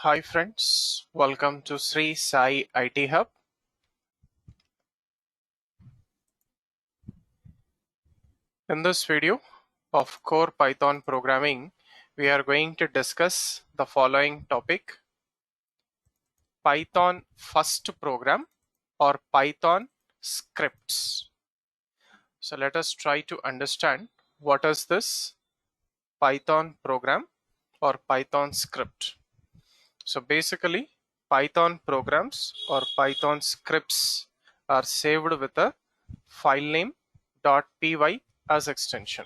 Hi friends, welcome to Sri Sai IT Hub. In this video of core Python programming, we are going to discuss the following topic: Python first program or Python scripts. So let us try to understand what is this Python program or Python script. So basically, Python programs or Python scripts are saved with a file name .py as extension.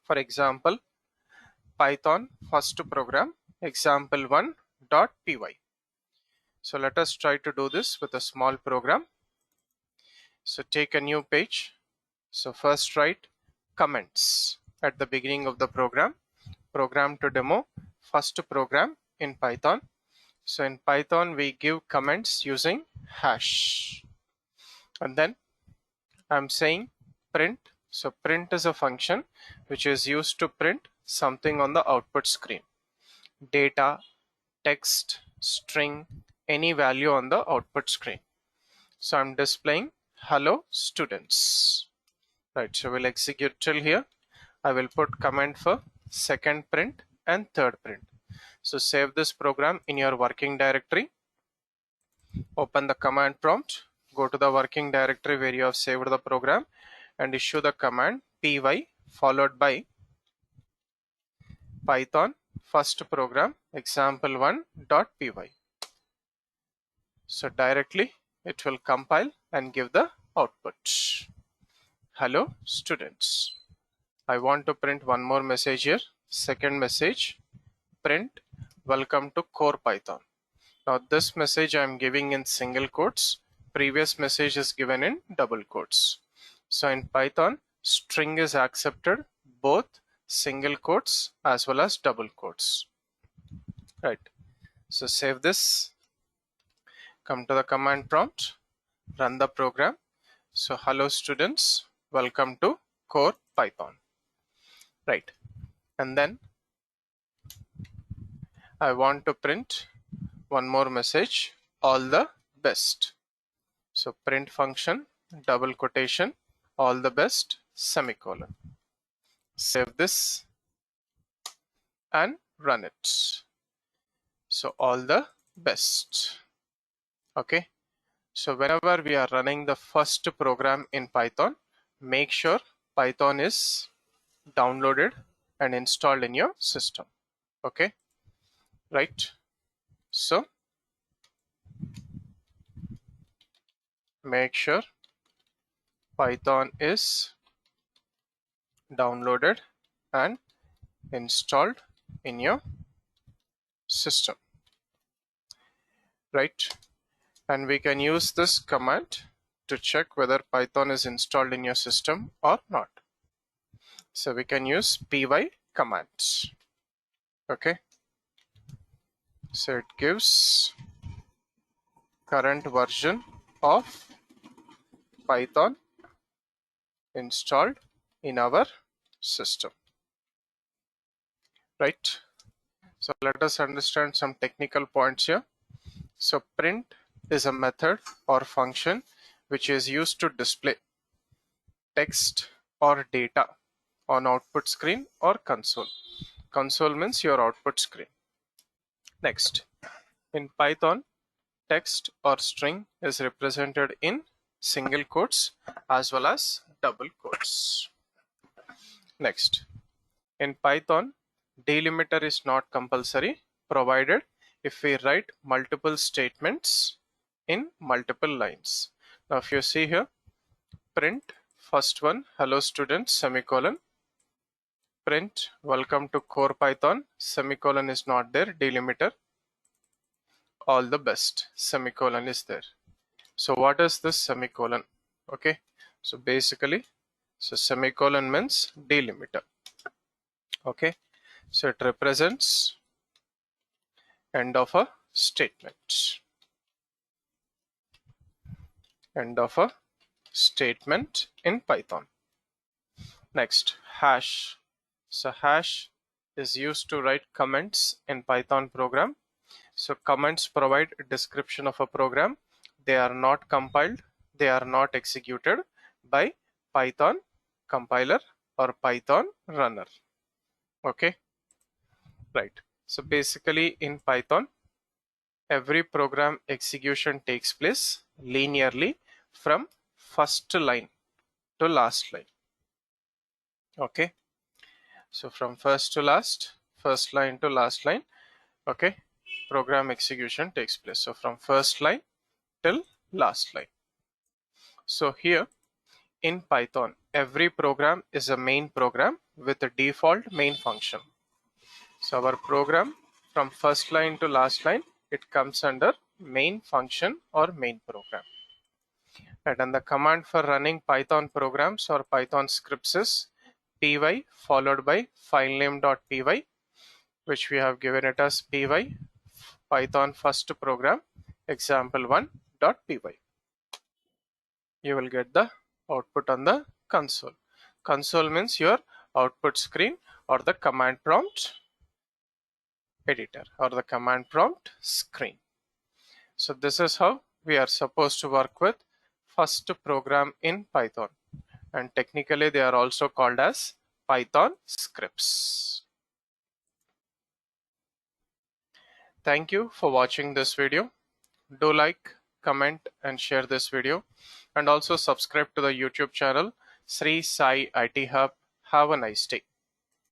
For example, Python first program example1.py. So let us try to do this with a small program. So take a new page. So first write comments at the beginning of the program to demo first program in Python. So in Python, we give comments using hash. And then I'm saying print. So print is a function which is used to print something on the output screen. Data, text, string, any value on the output screen. So I'm displaying hello students. Right, so we'll execute till here. I will put comment for second print and third print. So save this program in your working directory. Open the command prompt, go to the working directory where you have saved the program and issue the command py followed by Python first program example1.py. So directly it will compile and give the output. Hello students. I want to print one more message here. Second message, print welcome to core Python. Now this message I am giving in single quotes. Previous message is given in double quotes. So in Python, string is accepted both single quotes as well as double quotes. Right. So save this. Come to the command prompt. Run the program. So hello students. Welcome to core Python. Right. And then I want to print one more message. All the best. So print function, double quotation, all the best, semicolon. Save this and run it. So all the best. Okay. So whenever we are running the first program in Python, make sure Python is downloaded and installed in your system. Okay. Right. So make sure Python is downloaded and installed in your system. Right. And we can use this command to check whether Python is installed in your system or not. So we can use py commands. Okay. So it gives current version of Python installed in our system. Right. So let us understand some technical points here. So print is a method or function which is used to display text or data on output screen or console. Console means your output screen. Next, in Python, text or string is represented in single quotes as well as double quotes. Next, in Python, delimiter is not compulsory provided if we write multiple statements in multiple lines. Now if you see here, print first one, hello students, semicolon. Print welcome to core Python, semicolon is not there, delimiter. All the best, semicolon is there. So what is this semicolon? Okay, so basically, so semicolon means delimiter. Okay, so it represents end of a statement. End of a statement in Python. Next, hash. So hash is used to write comments in Python program. So comments provide a description of a program. They are not compiled, they are not executed by Python compiler or Python runner. Okay, right. So basically in Python, every program execution takes place linearly from first line to last line. Okay, so from first to last, first line to last line, okay, program execution takes place. So from first line till last line. So here in Python, every program is a main program with a default main function. So our program from first line to last line, it comes under main function or main program. Right, and the command for running Python programs or Python scripts is py followed by filename.py, which we have given it as py Python first program example1.py. You will get the output on the console. Console means your output screen or the command prompt editor or the command prompt screen. So this is how we are supposed to work with first program in Python, and technically they are also called as Python scripts. Thank you for watching this video. Do like, comment and share this video, and also subscribe to the YouTube channel Sri Sai IT Hub. Have a nice day.